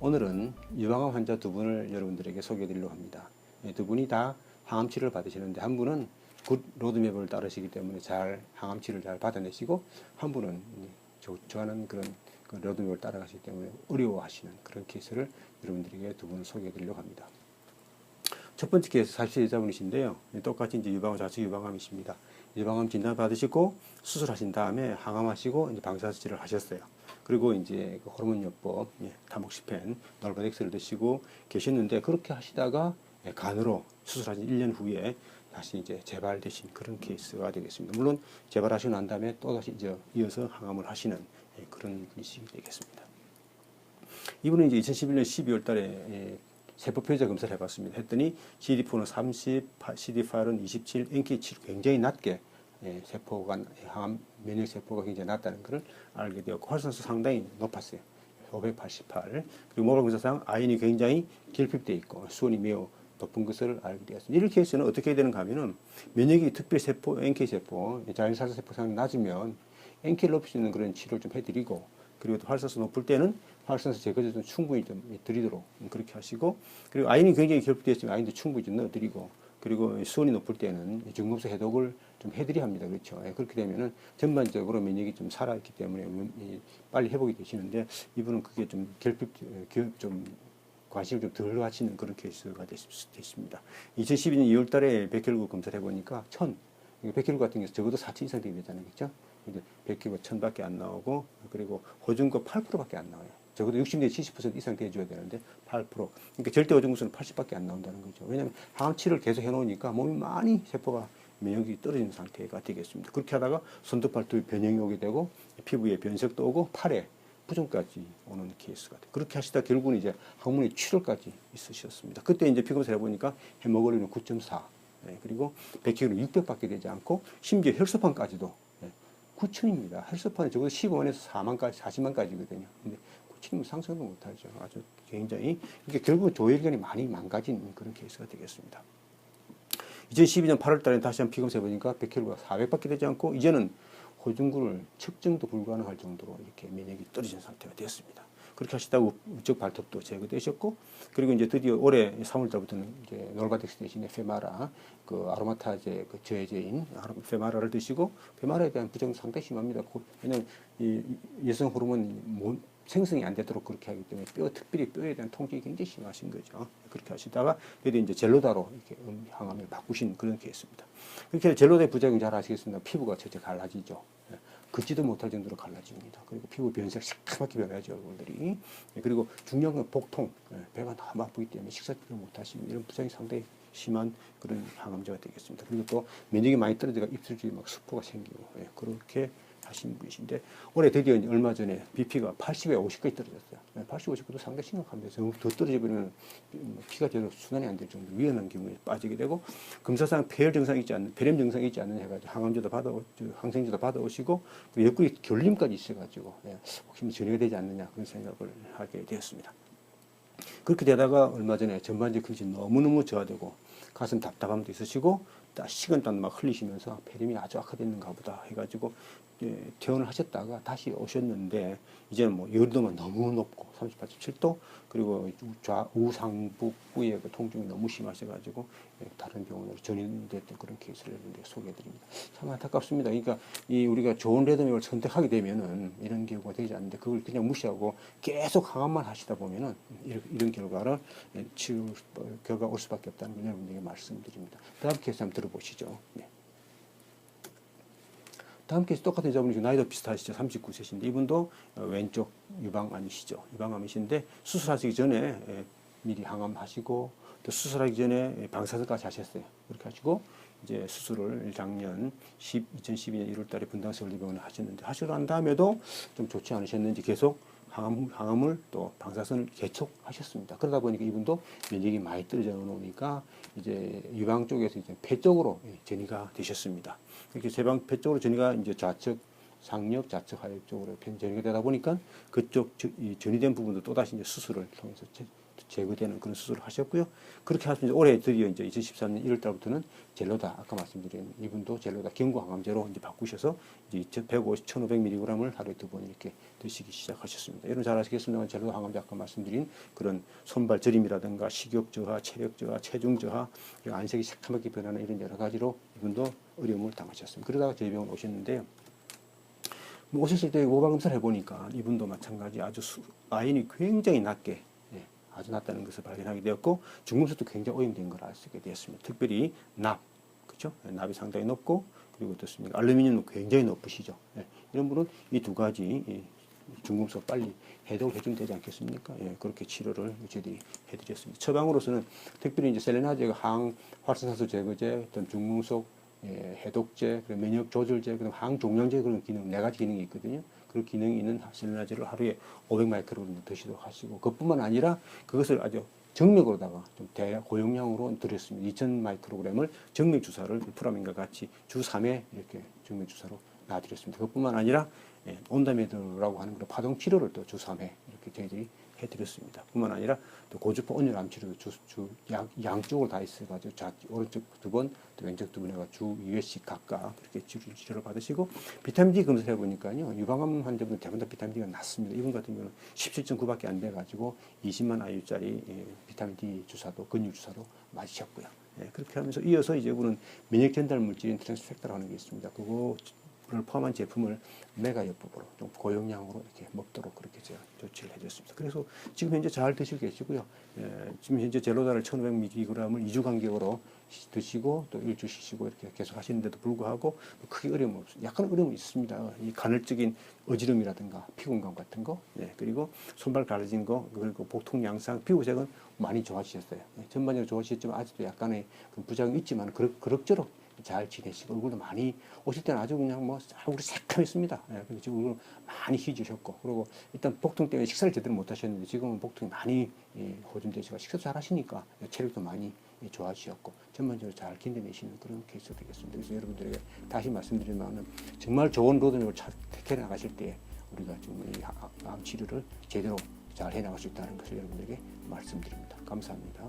오늘은 유방암 환자 두 분을 여러분들에게 소개해 드리려고 합니다. 두 분이 다 항암 치료를 받으시는데 한 분은 굿 로드맵을 따르시기 때문에 잘 항암 치료를 잘 받아내시고 한 분은 저하는 그런 로드맵을 따라가시기 때문에 어려워하시는 그런 케이스를 여러분들에게 두 분을 소개해 드리려고 합니다. 첫 번째 케이스 40세 여자분이신데요. 똑같이 이제 유방암, 좌측 유방암이십니다. 유방암 진단 받으시고 수술하신 다음에 항암하시고 이제 방사수치를 하셨어요. 그리고 이제 호르몬요법, 타목시펜, 놀바덱스를 드시고 계셨는데 그렇게 하시다가 간으로 수술하신 1년 후에 다시 이제 재발되신 그런 케이스가 되겠습니다. 물론 재발하시고 난 다음에 또 다시 이어서 항암을 하시는 그런 분이시게 되겠습니다. 이분은 이제 2011년 12월 달에 세포 표적 검사를 해봤습니다. 했더니 CD4는 30, CD8은 27, NK7 굉장히 낮게 세포가 항암 면역 세포가 굉장히 낮다는 것을 알게 되었고 활성도 상당히 높았어요. 588. 그리고 모발 검사상 아인이 굉장히 결핍되어 있고 수온이 매우 높은 것을 알게 되었습니다. 이런 케이스는 어떻게 해야 되는가 하면은 면역이 특별 세포, NK 세포, 자연살사 세포 상이 낮으면 NK를 높일 수 있는 그런 치료를 좀 해드리고 그리고 또 활성도 높을 때는 활성도 제거제 좀 충분히 좀 드리도록 그렇게 하시고 그리고 아인이 굉장히 결핍되어 있으면 아인도 충분히 좀 넣어드리고 그리고 수온이 높을 때는 중금속 해독을 좀 해드려야 합니다. 그렇죠. 그렇게 되면은 전반적으로 면역이 좀 살아있기 때문에 빨리 회복이 되시는데 이분은 그게 좀 좀 관심을 좀 덜 가지는 그런 케이스가 됐습니다. 2012년 2월 달에 백혈구 검사를 해보니까 1000, 백혈구 같은 경우 적어도 4000 이상 되야 되잖아요. 그렇죠? 근데 백혈구가 1000밖에 안 나오고 그리고 호중과 8%밖에 안 나와요. 적어도 60대 70% 이상 돼줘야 되는데 8%. 그러니까 절대 오중구수는 80밖에 안 나온다는 거죠. 왜냐하면 항암 치료를 계속 해놓으니까 몸이 많이 세포가 면역이 떨어지는 상태가 되겠습니다. 그렇게 하다가 손톱발톱 변형이 오게 되고 피부에 변색도 오고 팔에 부종까지 오는 케이스가 돼요. 그렇게 하시다 결국은 이제 항문에 출혈까지 있으셨습니다. 그때 이제 피검사를 해보니까 헤모글로빈은 9.4, 그리고 백혈구는 600밖에 되지 않고 심지어 혈소판까지도 9천입니다. 혈소판이 적어도 15만에서 4만까지, 40만까지거든요. 근데 9천이면 상상도 못하죠. 아주 굉장히, 그러니까 결국은 조혈관이 많이 망가진 그런 케이스가 되겠습니다. 2012년 8월 달에 다시 한번 피검사 해보니까 백혈구가 400밖에 되지 않고 이제는 호중구를 측정도 불가능할 정도로 이렇게 면역이 떨어진 상태가 되었습니다. 그렇게 하시다가 우측 발톱도 제거되셨고, 그리고 이제 드디어 올해 3월 달부터는 이제 놀바덱스 대신에 페마라, 그 아로마타제 그 저해제인 페마라를 드시고, 페마라에 대한 부작용 상당히 심합니다. 왜냐하면 이 여성 호르몬 생성이 안 되도록 그렇게 하기 때문에 특별히 뼈에 대한 통증이 굉장히 심하신 거죠. 그렇게 하시다가 그래도 이제 젤로다로 이렇게 항암을 바꾸신 그런 케이스입니다. 그렇게 젤로다의 부작용 잘 아시겠습니다. 피부가 전체 갈라지죠. 걷지도 못할 정도로 갈라집니다. 그리고 피부 변색 시커멓게 변하죠, 얼굴들이. 그리고 중요한 건 복통, 배가 너무 아프기 때문에 식사를 못하시는 이런 부작용이 상당히 심한 그런 항암제가 되겠습니다. 그리고 또 면역이 많이 떨어져가 입술 주위에 막 수포가 생기고 그렇게 하신 분이신데 올해 드디어 얼마 전에 BP가 80에 50까지 떨어졌어요. 80, 50까지도 상당히 심각합니다. 더 떨어지면 피가 제대로 순환이 안 될 정도 위험한 경우에 빠지게 되고 검사상 폐혈 증상이 있지 않는, 폐렴 증상이 있지 않는 해가지고 항암제도 항생제도 받아오시고 옆구리 결림까지 있어가지고 혹시 전이가 되지 않느냐 그런 생각을 하게 되었습니다. 그렇게 되다가 얼마 전에 전반적 근육이 너무너무 저하되고 가슴 답답함도 있으시고 식은땀 막 흘리시면서 폐렴이 아주 악화됐는가 보다 해가지고 퇴원을 하셨다가 다시 오셨는데 이제는 뭐 열도만 너무 높고 38.7도 그리고 우상복부의 그 통증이 너무 심하셔가지고 다른 병원으로 전이됐던 그런 케이스를 소개해드립니다. 참 안타깝습니다. 그러니까 우리가 좋은 레드맥을 선택하게 되면은 이런 경우가 되지 않는데 그걸 그냥 무시하고 계속 항암만 하시다 보면은 이런 결과를 결과가 올 수밖에 없다는 걸 여러분들에게 말씀드립니다. 다음 케이스 한번 들어보시죠. 네. 다음 케이스 똑같은 여자분이 나이도 비슷하시죠. 39세신데 이분도 왼쪽 유방암이시죠. 유방암이신데 수술하시기 전에 미리 항암하시고 또 수술하기 전에 방사선까지 하셨어요. 그렇게 하시고 이제 수술을 작년 2012년 1월 달에 분당서울대병원에 하셨는데 하시고 난 다음에도 좀 좋지 않으셨는지 계속 항암을 또 방사선을 계속하셨습니다. 그러다 보니까 이분도 면역이 많이 떨어져 놓으니까 이제 유방 쪽에서 이제 폐 쪽으로 전이가 되셨습니다. 이렇게 폐 쪽으로 전이가 이제 좌측 상력, 좌측 하역 쪽으로 전이가 되다 보니까 그쪽 전이된 부분도 또 다시 이제 수술을 통해서 제거되는 그런 수술을 하셨고요. 그렇게 하시면서 올해 드디어 이제 2013년 1월 달부터는 젤로다 아까 말씀드린 이분도 젤로다 경구항암제로 이제 바꾸셔서 이제 150, 1,500mg을 하루에 2번 이렇게 드시기 시작하셨습니다. 여러분 잘 아시겠습니다만 젤로다 항암제 아까 말씀드린 그런 손발 저림이라든가 식욕 저하, 체력 저하, 체중 저하, 그리고 안색이 새카맣게 변하는 이런 여러 가지로 이분도 어려움을 당하셨습니다. 그러다가 저희 병원 오셨는데요. 오셨을 때 모발 검사를 해보니까 이분도 마찬가지 아주 아인이 굉장히 낮게 아주 낮다는 것을 발견하게 되었고 중금속도 굉장히 오염된 걸 알 수 있게 되었습니다. 특별히 납, 그렇죠? 납이 상당히 높고 그리고 어떻습니까? 알루미늄도 굉장히 높으시죠. 이런 분은 이 두 가지 중금속 빨리 해독을 해주면 되지 않겠습니까? 그렇게 치료를 저희들이 해드렸습니다. 처방으로서는 특별히 이제 셀레나제가 항활성산소 제거제, 어떤 중금속 해독제, 면역 조절제, 그다음 항종양제 그런 기능, 네 가지 기능이 있거든요. 그 기능이 있는 셀레나제를 하루에 500마이크로그램 드시도록 하시고, 그것뿐만 아니라 그것을 아주 정맥으로다가 좀 대고용량으로 드렸습니다. 2000마이크로그램을 정맥 주사를 프라민과 같이 주 3회 이렇게 정맥 주사로 놔드렸습니다. 그것뿐만 아니라 온다메드라고 하는 그런 파동 치료를 또 주 3회 이렇게 저희들이 해드렸습니다. 뿐만 아니라 또 고주파 온열암 치료도 양쪽으로 다 있어가지고 오른쪽 2번, 또 왼쪽 2번 해가 주 2회씩 각각 그렇게 치료를 받으시고 비타민 D 검사를 해보니까요 유방암 환자분 대부분 다 비타민 D가 낮습니다. 이분 같은 경우는 17.9밖에 안 돼가지고 20만 IU짜리 비타민 D 주사도 근육 주사도 맞으셨고요. 그렇게 하면서 이어서 이제 이분은 면역 전달 물질인 트랜스펙터라는 게 있습니다. 그거를 포함한 제품을 메가요법으로 좀 고용량으로 이렇게 먹도록 그렇게 제가 조치를 해줬습니다. 그래서 지금 현재 잘 드시고 계시고요. 지금 현재 젤로다를 1,500mg을 2주 간격으로 드시고 또 일주 쉬시고 이렇게 계속 하시는데도 불구하고 크게 어려움 없습니다. 약간 어려움이 있습니다. 이 간헐적인 어지럼이라든가 피곤감 같은 거, 그리고 손발 가려진 거, 그리고 복통 양상, 피부색은 많이 좋아지셨어요. 전반적으로 좋아지셨지만 아직도 약간의 부작용이 있지만 그럭저럭 잘 지내시고 얼굴도 많이 오실 때는 아주 그냥 뭐 얼굴이 새카맸습니다. 그래서 지금 얼굴 많이 희주셨고 그리고 일단 복통 때문에 식사를 제대로 못 하셨는데 지금은 복통이 많이 호전되시고 식사도 잘 하시니까 체력도 많이 좋아지셨고 전반적으로 잘 견뎌내시는 그런 케이스가 되겠습니다. 그래서 여러분들에게 다시 말씀드리면 정말 좋은 로드맵을 택해 나가실 때 우리가 좀 이 암 치료를 제대로 잘 해나갈 수 있다는 것을 여러분들에게 말씀드립니다. 감사합니다.